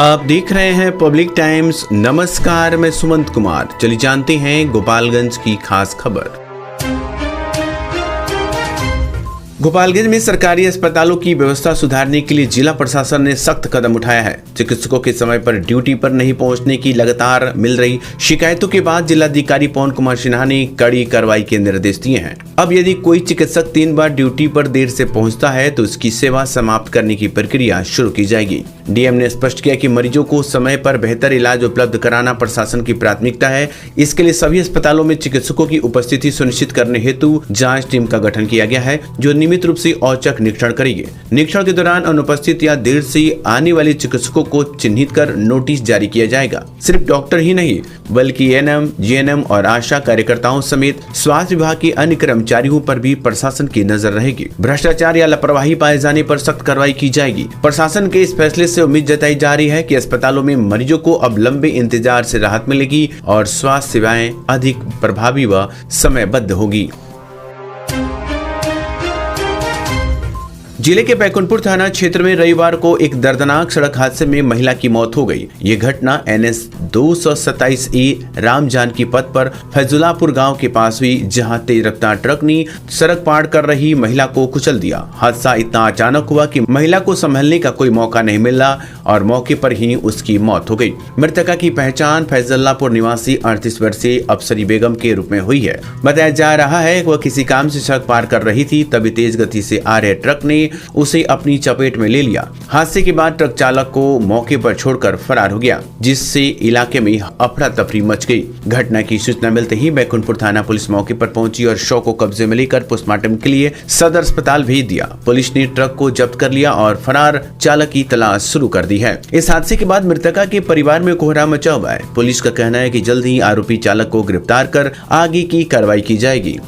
आप देख रहे हैं पब्लिक टाइम्स। नमस्कार, मैं सुमंत कुमार। चलिए जानते हैं गोपालगंज की खास खबर। गोपालगंज में सरकारी अस्पतालों की व्यवस्था सुधारने के लिए जिला प्रशासन ने सख्त कदम उठाया है। चिकित्सकों के समय पर ड्यूटी पर नहीं पहुंचने की लगातार मिल रही शिकायतों के बाद जिलाधिकारी पवन कुमार सिन्हा ने कड़ी कार्रवाई के निर्देश दिए हैं। अब यदि कोई चिकित्सक 3 बार ड्यूटी पर देर से पहुंचता है तो उसकी सेवा समाप्त करने की प्रक्रिया शुरू की जाएगी। डीएम ने स्पष्ट किया कि मरीजों को समय पर बेहतर इलाज उपलब्ध कराना प्रशासन की प्राथमिकता है। इसके लिए सभी अस्पतालों में चिकित्सकों की उपस्थिति सुनिश्चित करने हेतु जांच टीम का गठन किया गया है, जो नियमित रूप से औचक निरीक्षण करेगी। निरीक्षण के दौरान अनुपस्थित या देर से आने वाले चिकित्सकों को चिन्हित कर नोटिस जारी किया जाएगा। सिर्फ डॉक्टर ही नहीं बल्कि एएनएम, जीएनएम और आशा कार्यकर्ताओं समेत स्वास्थ्य विभाग के अन्य कर्मचारियों पर भी प्रशासन की नजर रहेगी। भ्रष्टाचार या लापरवाही पाए जाने पर सख्त कार्रवाई की जाएगी। प्रशासन के इस फैसले से उम्मीद जताई जा रही है कि अस्पतालों में मरीजों को अब लंबे इंतजार से राहत मिलेगी और स्वास्थ्य सेवाएं अधिक प्रभावी व समयबद्ध होगी। जिले के बैकुंठपुर थाना क्षेत्र में रविवार को एक दर्दनाक सड़क हादसे में महिला की मौत हो गई। ये घटना NS 227E राम जानकी पथ पर फैजुलापुर गांव के पास हुई, जहां तेज रफ्तार ट्रक ने सड़क पार कर रही महिला को कुचल दिया। हादसा इतना अचानक हुआ कि महिला को संभलने का कोई मौका नहीं मिला और मौके पर ही उसकी मौत हो गई। मृतका की पहचान फैजुलापुर निवासी 38 वर्षीय अफसरी बेगम के रूप में हुई है। बताया जा रहा है वह किसी काम से सड़क पार कर रही थी, तभी तेज गति से आ रहे ट्रक ने उसे अपनी चपेट में ले लिया। हादसे के बाद ट्रक चालक को मौके पर छोड़कर फरार हो गया, जिससे इलाके में अफरा तफरी मच गई। घटना की सूचना मिलते ही बैकुंठपुर थाना पुलिस मौके पर पहुंची और शव को कब्जे में लेकर पोस्टमार्टम के लिए सदर अस्पताल भेज दिया। पुलिस ने ट्रक को जब्त कर लिया और फरार चालक की तलाश शुरू कर दी है। इस हादसे के बाद मृतका के परिवार में कोहराम मचा हुआ है। पुलिस का कहना है कि जल्द ही आरोपी चालक को गिरफ्तार कर आगे की कार्रवाई की जाएगी।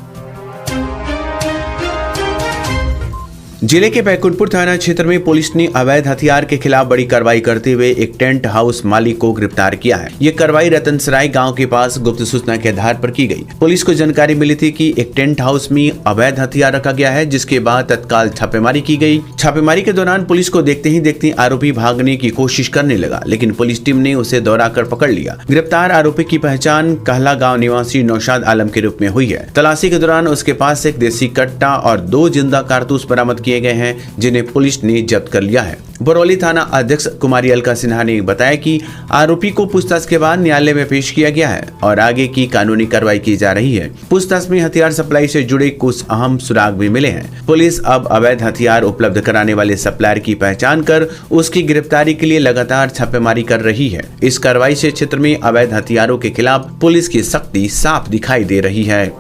जिले के बैकुंठपुर थाना क्षेत्र में पुलिस ने अवैध हथियार के खिलाफ बड़ी कार्रवाई करते हुए एक टेंट हाउस मालिक को गिरफ्तार किया है। ये कार्रवाई रतनसराय गांव के पास गुप्त सूचना के आधार पर की गई। पुलिस को जानकारी मिली थी कि एक टेंट हाउस में अवैध हथियार रखा गया है, जिसके बाद तत्काल छापेमारी की गई। छापेमारी के दौरान पुलिस को देखते ही देखते आरोपी भागने की कोशिश करने लगा, लेकिन पुलिस टीम ने उसे दौड़ा कर पकड़ लिया। गिरफ्तार आरोपी की पहचान कहला गाँव निवासी नौशाद आलम के रूप में हुई है। तलाशी के दौरान उसके पास एक देसी कट्टा और 2 जिंदा कारतूस बरामद किए गए हैं, जिन्हें पुलिस ने जब्त कर लिया है। बरौली थाना अध्यक्ष कुमारी अलका सिन्हा ने बताया कि आरोपी को पूछताछ के बाद न्यायालय में पेश किया गया है और आगे की कानूनी कार्रवाई की जा रही है। पूछताछ में हथियार सप्लाई से जुड़े कुछ अहम सुराग भी मिले हैं। पुलिस अब अवैध हथियार उपलब्ध कराने वाले सप्लायर की पहचान कर उसकी गिरफ्तारी के लिए लगातार छापेमारी कर रही है। इस कार्रवाई से क्षेत्र में अवैध हथियारों के खिलाफ पुलिस की सख्ती साफ दिखाई दे रही है।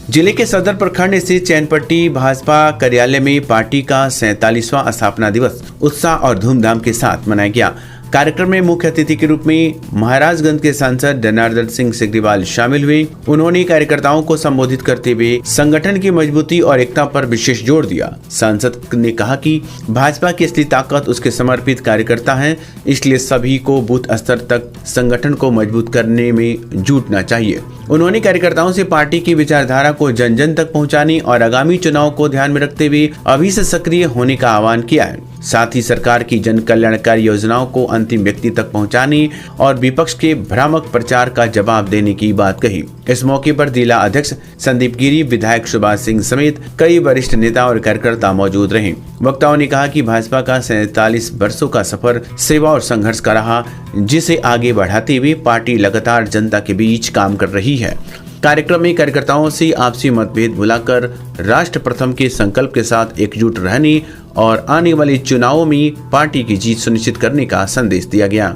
जिले के सदर प्रखंड स्थित चैनपट्टी भाजपा कार्यालय में पार्टी का 47वां स्थापना दिवस उत्साह और धूमधाम के साथ मनाया गया। कार्यक्रम में मुख्य अतिथि के रूप में महाराजगंज के सांसद जनार्दन सिंह सिग्रीवाल शामिल हुए। उन्होंने कार्यकर्ताओं को संबोधित करते हुए संगठन की मजबूती और एकता पर विशेष जोर दिया। सांसद ने कहा कि भाजपा की असली ताकत उसके समर्पित कार्यकर्ता हैं, इसलिए सभी को बूथ स्तर तक संगठन को मजबूत करने में जुटना चाहिए। उन्होंने कार्यकर्ताओं से पार्टी की विचारधारा को जन जन तक पहुंचाने और आगामी चुनाव को ध्यान में रखते हुए अभी से सक्रिय होने का आह्वान किया है। साथ ही सरकार की जन कल्याणकारी योजनाओं को अंतिम व्यक्ति तक पहुंचाने और विपक्ष के भ्रामक प्रचार का जवाब देने की बात कही। इस मौके पर जिला अध्यक्ष संदीप गिरी, विधायक सुभाष सिंह समेत कई वरिष्ठ नेता और कार्यकर्ता मौजूद रहे। वक्ताओं ने कहा कि भाजपा का 47 वर्षों का सफर सेवा और संघर्ष का रहा, जिसे आगे बढ़ाते हुए पार्टी लगातार जनता के बीच काम कर रही है। कार्यक्रम में कार्यकर्ताओं से आपसी मतभेद भुलाकर राष्ट्र प्रथम के संकल्प के साथ एकजुट रहने और आने वाले चुनावों में पार्टी की जीत सुनिश्चित करने का संदेश दिया गया।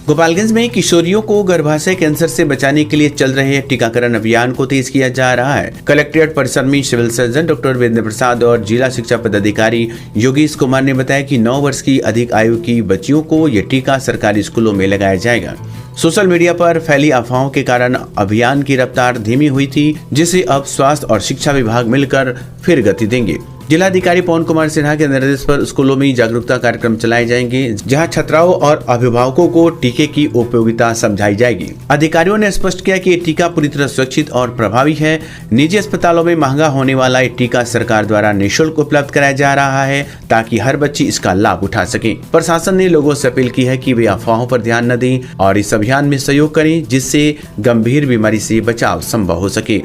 गोपालगंज में किशोरियों को गर्भाशय कैंसर से बचाने के लिए चल रहे टीकाकरण अभियान को तेज किया जा रहा है। कलेक्ट्रेट परिसर में सिविल सर्जन डॉक्टर वीरेंद्र प्रसाद और जिला शिक्षा पदाधिकारी योगेश कुमार ने बताया कि 9 वर्ष की अधिक आयु की बच्चियों को यह टीका सरकारी स्कूलों में लगाया जाएगा। सोशल मीडिया पर फैली अफवाहों के कारण अभियान की रफ्तार धीमी हुई थी, जिसे अब स्वास्थ्य और शिक्षा विभाग मिलकर फिर गति देंगे। जिलाधिकारी पवन कुमार सिन्हा के निर्देश पर स्कूलों में जागरूकता कार्यक्रम चलाए जाएंगे, जहां छात्राओं और अभिभावकों को टीके की उपयोगिता समझाई जाएगी। अधिकारियों ने स्पष्ट किया कि ये टीका पूरी तरह सुरक्षित और प्रभावी है। निजी अस्पतालों में महंगा होने वाला ये टीका सरकार द्वारा निःशुल्क उपलब्ध कराया जा रहा है, ताकि हर बच्ची इसका लाभ उठा सके। प्रशासन ने लोगों से अपील की है कि वे अफवाहों पर ध्यान न दें और इस अभियान में सहयोग करें, जिससे गंभीर बीमारी से बचाव संभव हो सके।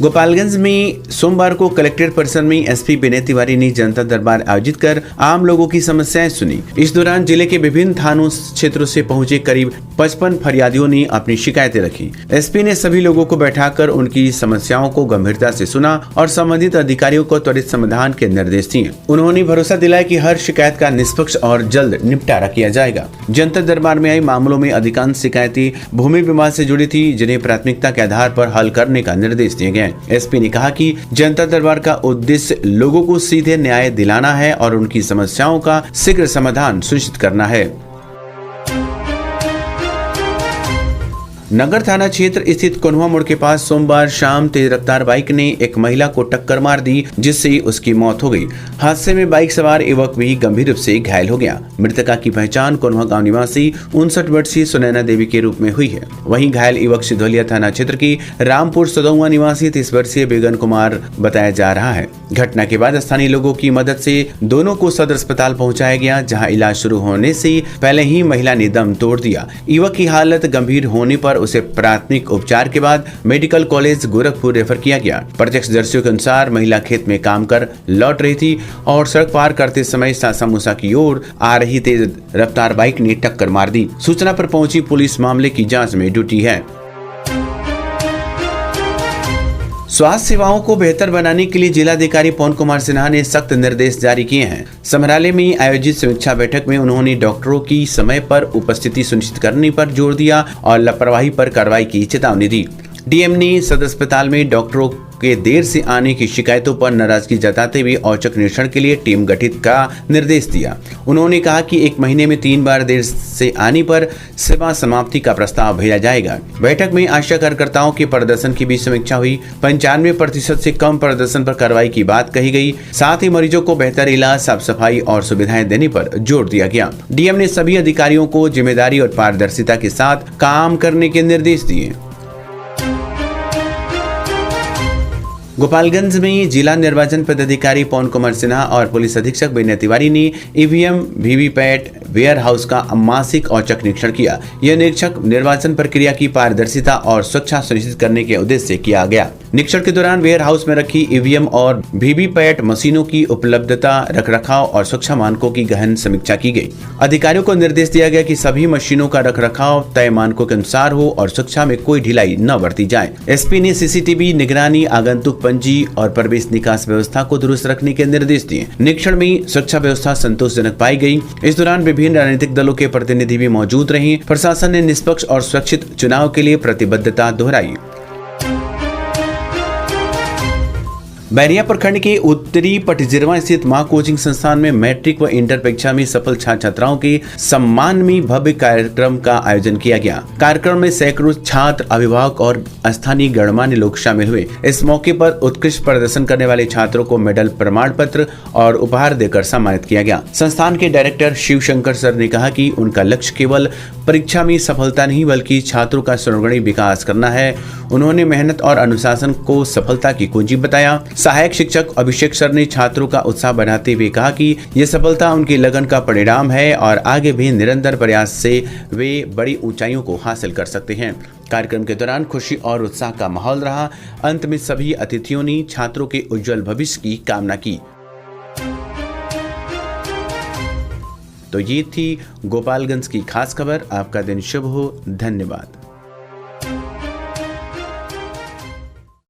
गोपालगंज में सोमवार को कलेक्ट्रेट परिसर में एसपी विनय तिवारी ने जनता दरबार आयोजित कर आम लोगों की समस्याएं सुनी। इस दौरान जिले के विभिन्न थानों क्षेत्रों से पहुंचे करीब 55 फरियादियों ने अपनी शिकायतें रखी। एसपी ने सभी लोगों को बैठाकर उनकी समस्याओं को गंभीरता से सुना और संबंधित अधिकारियों को त्वरित समाधान के निर्देश दिए। उन्होंने भरोसा दिलाया कि हर शिकायत का निष्पक्ष और जल्द निपटारा किया जाएगा। जनता दरबार में आई मामलों में अधिकांश शिकायतें भूमि विवाद से जुड़ी थी, जिन्हें प्राथमिकता के आधार पर हल करने का निर्देश दिए गए। एसपी ने कहा कि जनता दरबार का उद्देश्य लोगों को सीधे न्याय दिलाना है और उनकी समस्याओं का शीघ्र समाधान सुनिश्चित करना है। नगर थाना क्षेत्र स्थित कोन्हुआ मोड़ के पास सोमवार शाम तेज रफ्तार बाइक ने एक महिला को टक्कर मार दी, जिससे उसकी मौत हो गई। हादसे में बाइक सवार युवक भी गंभीर रूप से घायल हो गया। मृतका की पहचान कोन्हुआ गांव निवासी 59 वर्षीय सुनैना देवी के रूप में हुई है। वहीं घायल युवक सिधौलिया थाना क्षेत्र की रामपुर सदौआ निवासी 30 वर्षीय बेगन कुमार बताया जा रहा है। घटना के बाद स्थानीय लोगों की मदद से दोनों को सदर अस्पताल पहुंचाया गया, जहां इलाज शुरू होने से पहले ही महिला ने दम तोड़ दिया। युवक की हालत गंभीर होने पर उसे प्राथमिक उपचार के बाद मेडिकल कॉलेज गोरखपुर रेफर किया गया। प्रत्यक्षदर्शियों के अनुसार महिला खेत में काम कर लौट रही थी और सड़क पार करते समय सासा मूसा की ओर आ रही तेज रफ्तार बाइक ने टक्कर मार दी। सूचना पर पहुंची पुलिस मामले की जांच में जुटी है। स्वास्थ्य सेवाओं को बेहतर बनाने के लिए जिलाधिकारी पवन कुमार सिन्हा ने सख्त निर्देश जारी किए हैं। समराले में आयोजित समीक्षा बैठक में उन्होंने डॉक्टरों की समय पर उपस्थिति सुनिश्चित करने पर जोर दिया और लापरवाही पर कार्रवाई की चेतावनी दी। डीएम ने सदर अस्पताल में डॉक्टरों के देर से आने की शिकायतों पर नाराजगी जताते हुए औचक निरीक्षण के लिए टीम गठित का निर्देश दिया। उन्होंने कहा कि 1 महीने में 3 बार देर से आने पर सेवा समाप्ति का प्रस्ताव भेजा जाएगा। बैठक में आशा कार्यकर्ताओं के प्रदर्शन की भी समीक्षा हुई। 95% से कम प्रदर्शन पर कार्रवाई की बात कही गई। साथ ही मरीजों को बेहतर इलाज, साफ सफाई और सुविधाएं देने पर जोर दिया गया। डीएम ने सभी अधिकारियों को जिम्मेदारी और पारदर्शिता के साथ काम करने के निर्देश दिए। गोपालगंज में जिला निर्वाचन पदाधिकारी पवन कुमार सिन्हा और पुलिस अधीक्षक विनय तिवारी ने ईवीएम, वीवीपैट, वेयर हाउस का मासिक औचक निरीक्षण किया। यह निरीक्षण निर्वाचन प्रक्रिया की पारदर्शिता और सुरक्षा सुनिश्चित करने के उद्देश्य से किया गया। निरीक्षण के दौरान वेयर हाउस में रखी ईवीएम और वीवीपैट मशीनों की उपलब्धता, रखरखाव और सुरक्षा मानकों की गहन समीक्षा की गई। अधिकारियों को निर्देश दिया गया कि सभी मशीनों का रखरखाव तय मानकों के अनुसार हो और सुरक्षा में कोई ढिलाई न बरती जाए। एसपी ने सीसीटीवी निगरानी, आगंतुक पंजी और प्रवेश निकास व्यवस्था को दुरुस्त रखने के निर्देश दिए। निरीक्षण में सुरक्षा व्यवस्था संतोषजनक पाई गई। इस दौरान विभिन्न राजनीतिक दलों के प्रतिनिधि भी मौजूद रहे। प्रशासन ने निष्पक्ष और सुरक्षित चुनाव के लिए प्रतिबद्धता दोहराई। बैरिया प्रखंड के उत्तरी पटजिरवा स्थित मां कोचिंग संस्थान में मैट्रिक व इंटर परीक्षा में सफल छात्र छात्राओं के सम्मान में भव्य कार्यक्रम का आयोजन किया गया। कार्यक्रम में सैकड़ों छात्र, अभिभावक और स्थानीय गणमान्य लोग शामिल हुए। इस मौके पर उत्कृष्ट प्रदर्शन करने वाले छात्रों को मेडल, प्रमाण पत्र और उपहार देकर सम्मानित किया गया। संस्थान के डायरेक्टर शिव शंकर सर ने कहा कि उनका लक्ष्य केवल परीक्षा में सफलता नहीं बल्कि छात्रों का सर्वांगीण विकास करना है। उन्होंने मेहनत और अनुशासन को सफलता की कुंजी बताया। सहायक शिक्षक अभिषेक सर ने छात्रों का उत्साह बढ़ाते हुए कहा कि यह सफलता उनकी लगन का परिणाम है और आगे भी निरंतर प्रयास से वे बड़ी ऊंचाइयों को हासिल कर सकते हैं। कार्यक्रम के दौरान खुशी और उत्साह का माहौल रहा। अंत में सभी अतिथियों ने छात्रों के उज्जवल भविष्य की कामना की। तो ये थी गोपालगंज की खास खबर। आपका दिन शुभ हो। धन्यवाद।